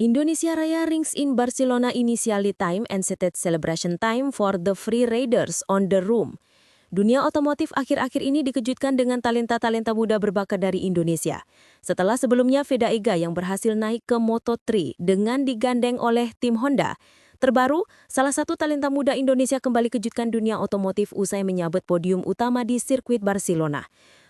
Indonesia Raya rings in Barcelona initially time and set celebration time for the free riders on the room. Dunia otomotif akhir-akhir ini dikejutkan dengan talenta-talenta muda berbakat dari Indonesia. Setelah sebelumnya Veda Ega yang berhasil naik ke Moto3 dengan digandeng oleh tim Honda. Terbaru, salah satu talenta muda Indonesia kembali kejutkan dunia otomotif usai menyabet podium utama di sirkuit Barcelona.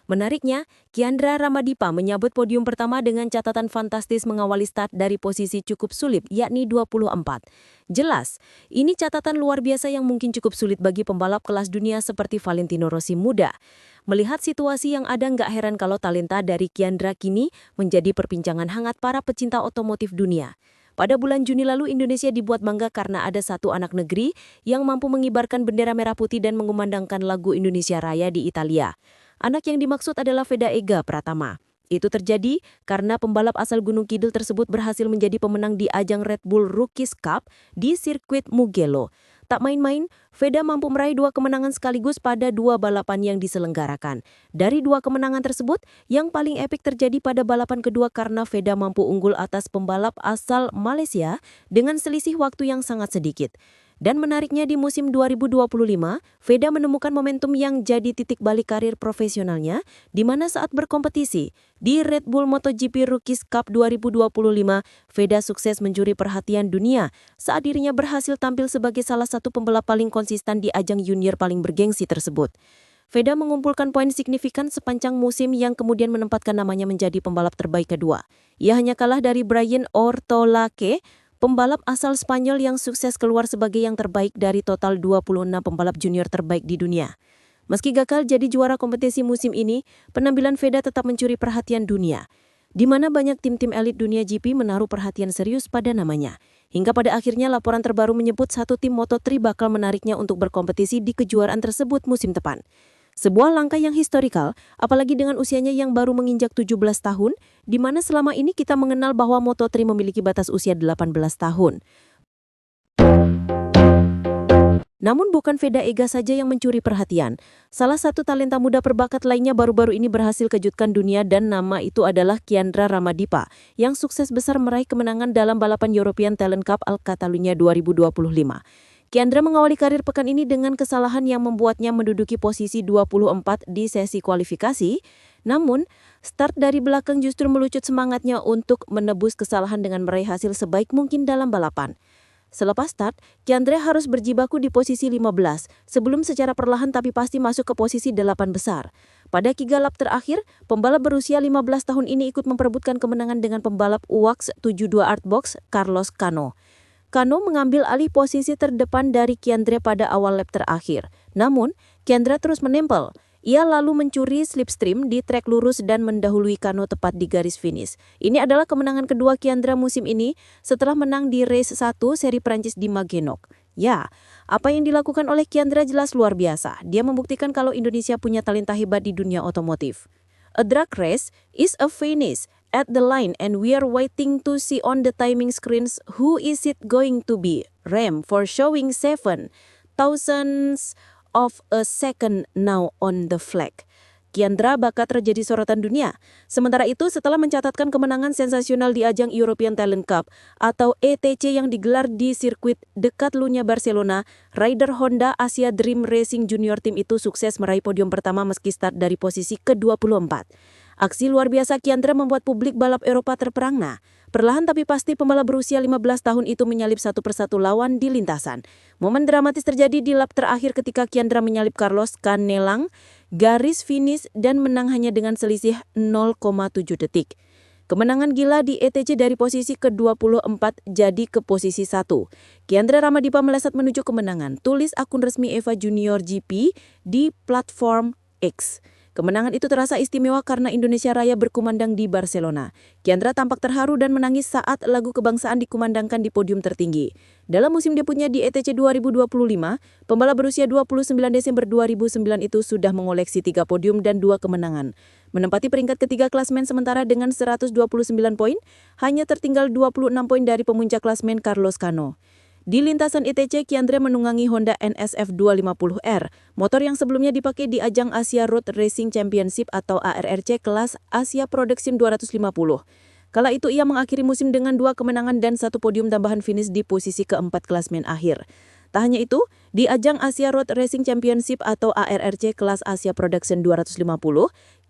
Menariknya, Kiandra Ramadipa menyabet podium pertama dengan catatan fantastis mengawali start dari posisi cukup sulit, yakni 24. Jelas, ini catatan luar biasa yang mungkin cukup sulit bagi pembalap kelas dunia seperti Valentino Rossi muda. Melihat situasi yang ada, nggak heran kalau talenta dari Kiandra kini menjadi perbincangan hangat para pecinta otomotif dunia. Pada bulan Juni lalu, Indonesia dibuat bangga karena ada satu anak negeri yang mampu mengibarkan bendera merah putih dan mengumandangkan lagu Indonesia Raya di Italia. Anak yang dimaksud adalah Veda Ega Pratama. Itu terjadi karena pembalap asal Gunung Kidul tersebut berhasil menjadi pemenang di ajang Red Bull Rookies Cup di sirkuit Mugello. Tak main-main, Veda mampu meraih 2 kemenangan sekaligus pada 2 balapan yang diselenggarakan. Dari 2 kemenangan tersebut, yang paling epik terjadi pada balapan kedua karena Veda mampu unggul atas pembalap asal Malaysia dengan selisih waktu yang sangat sedikit. Dan menariknya di musim 2025, Veda menemukan momentum yang jadi titik balik karir profesionalnya, di mana saat berkompetisi di Red Bull MotoGP Rookies Cup 2025, Veda sukses mencuri perhatian dunia saat dirinya berhasil tampil sebagai salah satu pembalap paling konsisten di ajang junior paling bergengsi tersebut. Veda mengumpulkan poin signifikan sepanjang musim yang kemudian menempatkan namanya menjadi pembalap terbaik kedua. Ia hanya kalah dari Brian Ortolake, pembalap asal Spanyol yang sukses keluar sebagai yang terbaik dari total 26 pembalap junior terbaik di dunia. Meski gagal jadi juara kompetisi musim ini, penampilan Veda tetap mencuri perhatian dunia, di mana banyak tim-tim elit dunia GP menaruh perhatian serius pada namanya. Hingga pada akhirnya laporan terbaru menyebut satu tim Moto3 bakal menariknya untuk berkompetisi di kejuaraan tersebut musim depan. Sebuah langkah yang historikal, apalagi dengan usianya yang baru menginjak 17 tahun, di mana selama ini kita mengenal bahwa Moto3 memiliki batas usia 18 tahun. Namun bukan Veda Ega saja yang mencuri perhatian. Salah satu talenta muda berbakat lainnya baru-baru ini berhasil kejutkan dunia dan nama itu adalah Kiandra Ramadipa, yang sukses besar meraih kemenangan dalam balapan European Talent Cup Al Catalunya 2025. Kiandra mengawali karir pekan ini dengan kesalahan yang membuatnya menduduki posisi 24 di sesi kualifikasi. Namun, start dari belakang justru melucut semangatnya untuk menebus kesalahan dengan meraih hasil sebaik mungkin dalam balapan. Selepas start, Kiandra harus berjibaku di posisi 15 sebelum secara perlahan tapi pasti masuk ke posisi 8 besar. Pada 3 lap terakhir, pembalap berusia 15 tahun ini ikut memperebutkan kemenangan dengan pembalap UAX 72 Artbox Carlos Cano. Cano mengambil alih posisi terdepan dari Kiandra pada awal lap terakhir. Namun, Kiandra terus menempel. Ia lalu mencuri slipstream di trek lurus dan mendahului Cano tepat di garis finish. Ini adalah kemenangan kedua Kiandra musim ini setelah menang di race 1 seri Prancis di Magenok. Ya, apa yang dilakukan oleh Kiandra jelas luar biasa. Dia membuktikan kalau Indonesia punya talenta hebat di dunia otomotif. A drag race is a finish at the line and we are waiting to see on the timing screens who is it going to be. Ram for showing 7 thousandths of a second now on the flag. Kiandra bakal terjadi sorotan dunia. Sementara itu, setelah mencatatkan kemenangan sensasional di ajang European Talent Cup atau ETC yang digelar di sirkuit dekat Lunya Barcelona, rider Honda Asia Dream Racing Junior Team itu sukses meraih podium pertama meski start dari posisi ke-24. Aksi luar biasa Kiandra membuat publik balap Eropa terperangna. Perlahan tapi pasti pembalap berusia 15 tahun itu menyalip satu persatu lawan di lintasan. Momen dramatis terjadi di lap terakhir ketika Kiandra menyalip Carlos Canelang garis finish dan menang hanya dengan selisih 0,7 detik. Kemenangan gila di ETC dari posisi ke-24 jadi ke posisi 1. Kiandra Ramadipa melesat menuju kemenangan, tulis akun resmi Eva Junior GP di platform X. Kemenangan itu terasa istimewa karena Indonesia Raya berkumandang di Barcelona. Kiandra tampak terharu dan menangis saat lagu kebangsaan dikumandangkan di podium tertinggi. Dalam musim debutnya di ETC 2025, pembalap berusia 29 Desember 2009 itu sudah mengoleksi 3 podium dan 2 kemenangan. Menempati peringkat ketiga klasmen sementara dengan 129 poin, hanya tertinggal 26 poin dari pemuncak klasmen Carlos Cano. Di lintasan ETC, Kiandra menunggangi Honda NSF 250R, motor yang sebelumnya dipakai di ajang Asia Road Racing Championship atau ARRC kelas Asia Production 250. Kala itu ia mengakhiri musim dengan 2 kemenangan dan 1 podium tambahan finish di posisi keempat klasemen akhir. Tak hanya itu, di ajang Asia Road Racing Championship atau ARRC kelas Asia Production 250,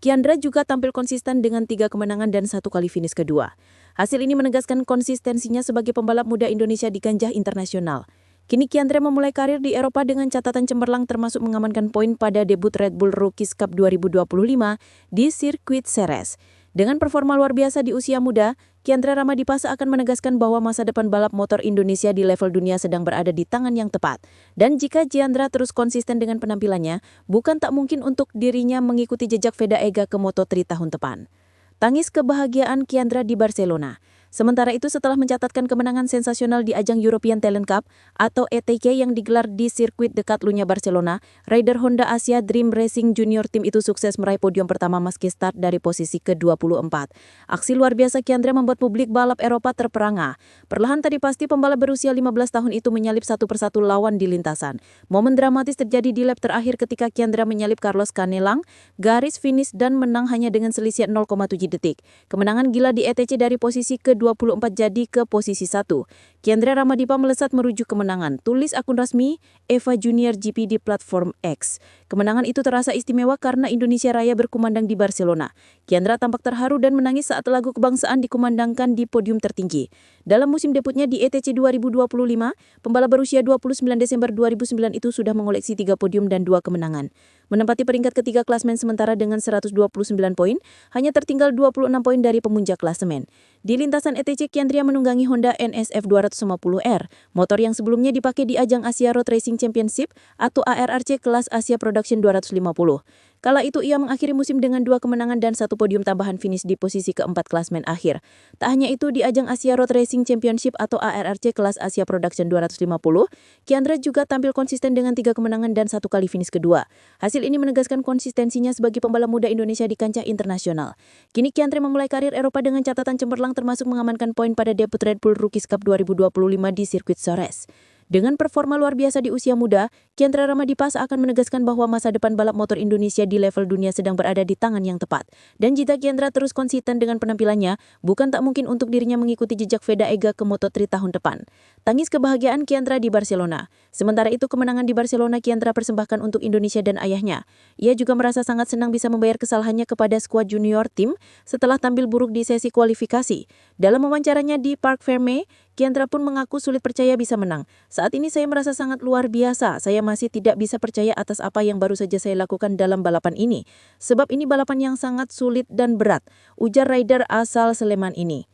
Kiandra juga tampil konsisten dengan 3 kemenangan dan 1 kali finish kedua. Hasil ini menegaskan konsistensinya sebagai pembalap muda Indonesia di kancah internasional. Kini Kiandra memulai karir di Eropa dengan catatan cemerlang termasuk mengamankan poin pada debut Red Bull Rookies Cup 2025 di sirkuit Jerez. Dengan performa luar biasa di usia muda, Kiandra Ramadipa seakan menegaskan bahwa masa depan balap motor Indonesia di level dunia sedang berada di tangan yang tepat. Dan jika Kiandra terus konsisten dengan penampilannya, bukan tak mungkin untuk dirinya mengikuti jejak Veda Ega ke Moto3 tahun depan. Tangis kebahagiaan Kiandra di Barcelona. Sementara itu setelah mencatatkan kemenangan sensasional di ajang European Talent Cup atau ETC yang digelar di sirkuit dekat Lunya Barcelona, rider Honda Asia Dream Racing Junior Team itu sukses meraih podium pertama meski start dari posisi ke-24. Aksi luar biasa Kiandra membuat publik balap Eropa terperangah. Perlahan tadi pasti pembalap berusia 15 tahun itu menyalip satu persatu lawan di lintasan. Momen dramatis terjadi di lap terakhir ketika Kiandra menyalip Carlos Canelang, garis finish dan menang hanya dengan selisih 0,7 detik. Kemenangan gila di ETC dari posisi ke-24 jadi ke posisi 1. Kiandra Ramadipa melesat merujuk kemenangan, tulis akun resmi Eva Junior GP di platform X. Kemenangan itu terasa istimewa karena Indonesia Raya berkumandang di Barcelona. Kiandra tampak terharu dan menangis saat lagu kebangsaan dikumandangkan di podium tertinggi. Dalam musim debutnya di ETC 2025, pembalap berusia 29 Desember 2009 itu sudah mengoleksi 3 podium dan 2 kemenangan. Menempati peringkat ketiga klasemen sementara dengan 129 poin, hanya tertinggal 26 poin dari pemuncak klasemen. Di lintasan ETC, Kiandra menunggangi Honda NSF 250R, motor yang sebelumnya dipakai di ajang Asia Road Racing Championship atau ARRC kelas Asia Production 250. Kala itu ia mengakhiri musim dengan 2 kemenangan dan 1 podium tambahan finish di posisi keempat klasemen akhir. Tak hanya itu, di ajang Asia Road Racing Championship atau ARRC kelas Asia Production 250, Kiandra juga tampil konsisten dengan 3 kemenangan dan 1 kali finish kedua. Hasil ini menegaskan konsistensinya sebagai pembalap muda Indonesia di kancah internasional. Kini Kiandra memulai karir Eropa dengan catatan cemerlang termasuk mengamankan poin pada debut Red Bull Rookies Cup 2025 di sirkuit Jerez. Dengan performa luar biasa di usia muda, Kiandra Ramadipa akan menegaskan bahwa masa depan balap motor Indonesia di level dunia sedang berada di tangan yang tepat. Dan jika Kiandra terus konsisten dengan penampilannya, bukan tak mungkin untuk dirinya mengikuti jejak Veda Ega ke Moto3 tahun depan. Tangis kebahagiaan Kiandra di Barcelona. Sementara itu kemenangan di Barcelona Kiandra persembahkan untuk Indonesia dan ayahnya. Ia juga merasa sangat senang bisa membayar kesalahannya kepada skuad junior tim setelah tampil buruk di sesi kualifikasi. Dalam wawancaranya di Parc Fermé, Kiandra pun mengaku sulit percaya bisa menang. Saat ini saya merasa sangat luar biasa. Saya masih tidak bisa percaya atas apa yang baru saja saya lakukan dalam balapan ini. Sebab ini balapan yang sangat sulit dan berat, ujar rider asal Sleman ini.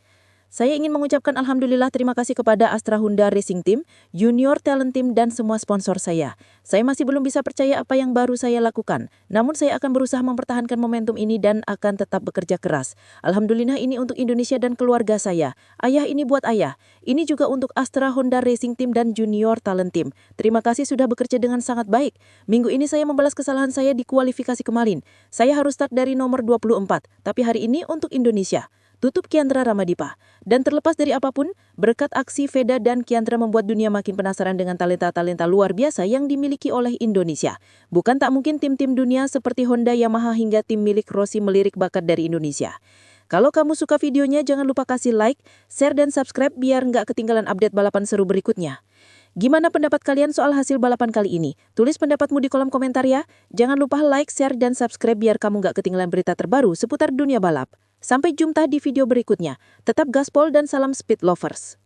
Saya ingin mengucapkan alhamdulillah terima kasih kepada Astra Honda Racing Team, Junior Talent Team dan semua sponsor saya. Saya masih belum bisa percaya apa yang baru saya lakukan. Namun saya akan berusaha mempertahankan momentum ini dan akan tetap bekerja keras. Alhamdulillah ini untuk Indonesia dan keluarga saya. Ayah ini buat ayah. Ini juga untuk Astra Honda Racing Team dan Junior Talent Team. Terima kasih sudah bekerja dengan sangat baik. Minggu ini saya membalas kesalahan saya di kualifikasi kemarin. Saya harus start dari nomor 24, tapi hari ini untuk Indonesia. Tutup Kiandra Ramadipa. Dan terlepas dari apapun, berkat aksi Veda dan Kiandra membuat dunia makin penasaran dengan talenta-talenta luar biasa yang dimiliki oleh Indonesia. Bukan tak mungkin tim-tim dunia seperti Honda, Yamaha hingga tim milik Rossi melirik bakat dari Indonesia. Kalau kamu suka videonya, jangan lupa kasih like, share, dan subscribe biar nggak ketinggalan update balapan seru berikutnya. Gimana pendapat kalian soal hasil balapan kali ini? Tulis pendapatmu di kolom komentar ya. Jangan lupa like, share, dan subscribe biar kamu nggak ketinggalan berita terbaru seputar dunia balap. Sampai jumpa di video berikutnya. Tetap gaspol dan salam speed lovers.